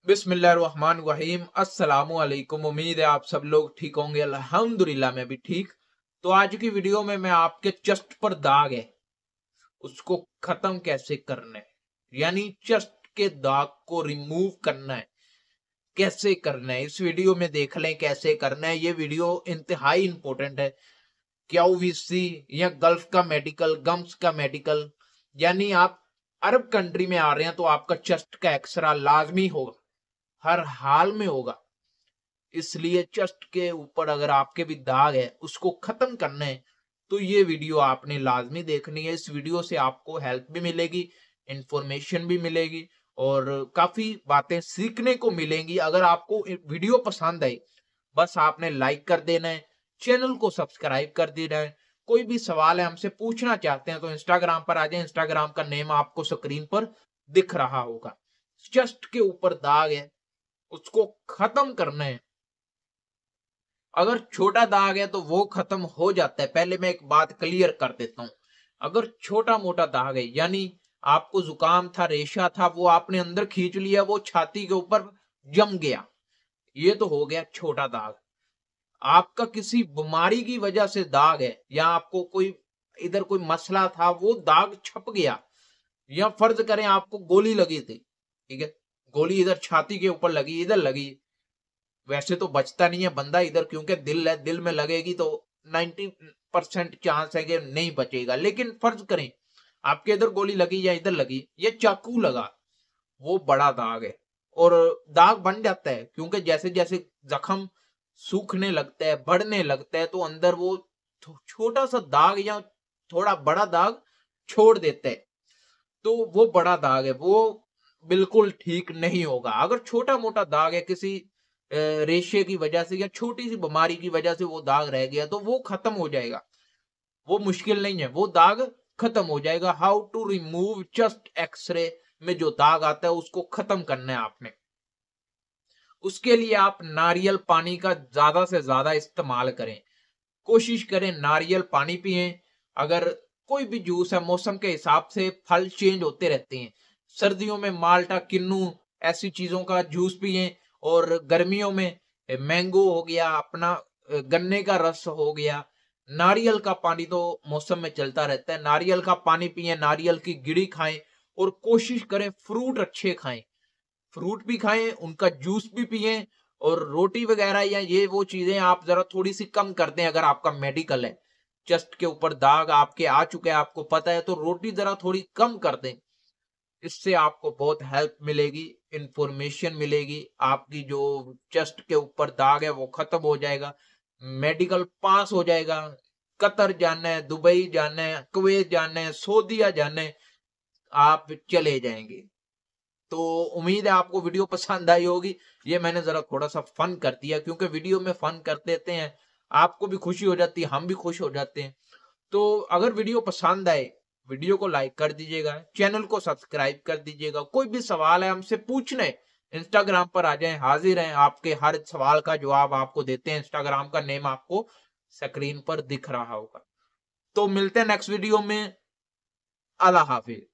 बिस्मिल्लाहिर्रहमानिर्रहीम। अस्सलामु अलैकुम। उम्मीद है आप सब लोग ठीक होंगे। अल्हम्दुलिल्लाह मैं भी ठीक। तो आज की वीडियो में मैं आपके चेस्ट पर दाग है उसको खत्म कैसे करना है, यानी चेस्ट के दाग को रिमूव करना है, कैसे करना है इस वीडियो में देख लें कैसे करना है। ये वीडियो इंतहाई इंपॉर्टेंट है। क्यूवीसी या गल्फ का मेडिकल, गम्स का मेडिकल, यानी आप अरब कंट्री में आ रहे हैं तो आपका चेस्ट का एक्सरा लाजमी होगा, हर हाल में होगा। इसलिए चेस्ट के ऊपर अगर आपके भी दाग है उसको खत्म करना है तो ये वीडियो आपने लाजमी देखनी है। इस वीडियो से आपको हेल्प भी मिलेगी, इंफॉर्मेशन भी मिलेगी और काफी बातें सीखने को मिलेंगी। अगर आपको वीडियो पसंद आए बस आपने लाइक कर देना है, चैनल को सब्सक्राइब कर देना है। कोई भी सवाल है हमसे पूछना चाहते हैं तो इंस्टाग्राम पर आ जाए। इंस्टाग्राम का नेम आपको स्क्रीन पर दिख रहा होगा। चेस्ट के ऊपर दाग है उसको खत्म करना है। अगर छोटा दाग है तो वो खत्म हो जाता है। पहले मैं एक बात क्लियर कर देता हूं, अगर छोटा मोटा दाग है यानी आपको जुकाम था, रेशा था, वो आपने अंदर खींच लिया, वो छाती के ऊपर जम गया, ये तो हो गया छोटा दाग। आपका किसी बीमारी की वजह से दाग है या आपको कोई इधर कोई मसला था वो दाग छप गया, या फर्ज करें आपको गोली लगी थी, ठीक है, गोली इधर छाती के ऊपर लगी, इधर लगी, वैसे तो बचता नहीं है बंदा इधर क्योंकि दिल है, दिल में लगेगी तो 90% चांस है कि नहीं बचेगा। लेकिन फर्ज करें आपके इधर गोली लगी या इधर लगी, ये चाकू लगा, वो बड़ा दाग है और दाग बन जाता है क्योंकि जैसे जैसे जख्म सूखने लगता है, बढ़ने लगता है तो अंदर वो छोटा सा दाग या थोड़ा बड़ा दाग छोड़ देता है। तो वो बड़ा दाग है, वो बिल्कुल ठीक नहीं होगा। अगर छोटा मोटा दाग है किसी रेशे की वजह से या छोटी सी बीमारी की वजह से वो दाग रह गया तो वो खत्म हो जाएगा, वो मुश्किल नहीं है, वो दाग खत्म हो जाएगा। How to remove chest x ray में जो दाग आता है उसको खत्म करना है आपने। उसके लिए आप नारियल पानी का ज्यादा से ज्यादा इस्तेमाल करें, कोशिश करें नारियल पानी पिए। अगर कोई भी जूस है, मौसम के हिसाब से फल चेंज होते रहते हैं, सर्दियों में माल्टा, किन्नू, ऐसी चीजों का जूस पिए और गर्मियों में मैंगो हो गया, अपना गन्ने का रस हो गया। नारियल का पानी तो मौसम में चलता रहता है, नारियल का पानी पिए, नारियल की गिरी खाएं और कोशिश करें फ्रूट अच्छे खाएं, फ्रूट भी खाएं, उनका जूस भी पिए और रोटी वगैरह या ये वो चीजें आप जरा थोड़ी सी कम कर दें। अगर आपका मेडिकल है, चेस्ट के ऊपर दाग आपके आ चुके हैं, आपको पता है, तो रोटी जरा थोड़ी कम कर दें। इससे आपको बहुत हेल्प मिलेगी, इंफॉर्मेशन मिलेगी, आपकी जो चेस्ट के ऊपर दाग है वो खत्म हो जाएगा, मेडिकल पास हो जाएगा। कतर जाना है, दुबई जाना है, कुवैत जाना है, सऊदीया जाना है, आप चले जाएंगे। तो उम्मीद है आपको वीडियो पसंद आई होगी। ये मैंने जरा थोड़ा सा फन कर दिया क्योंकि वीडियो में फन कर देते हैं, आपको भी खुशी हो जाती है, हम भी खुश हो जाते हैं। तो अगर वीडियो पसंद आए वीडियो को लाइक कर दीजिएगा, चैनल को सब्सक्राइब कर दीजिएगा। कोई भी सवाल है हमसे पूछने, इंस्टाग्राम पर आ जाएं, हाजिर हैं, आपके हर सवाल का जवाब आपको देते हैं। इंस्टाग्राम का नेम आपको स्क्रीन पर दिख रहा होगा। तो मिलते हैं नेक्स्ट वीडियो में। अल्लाह हाफिज।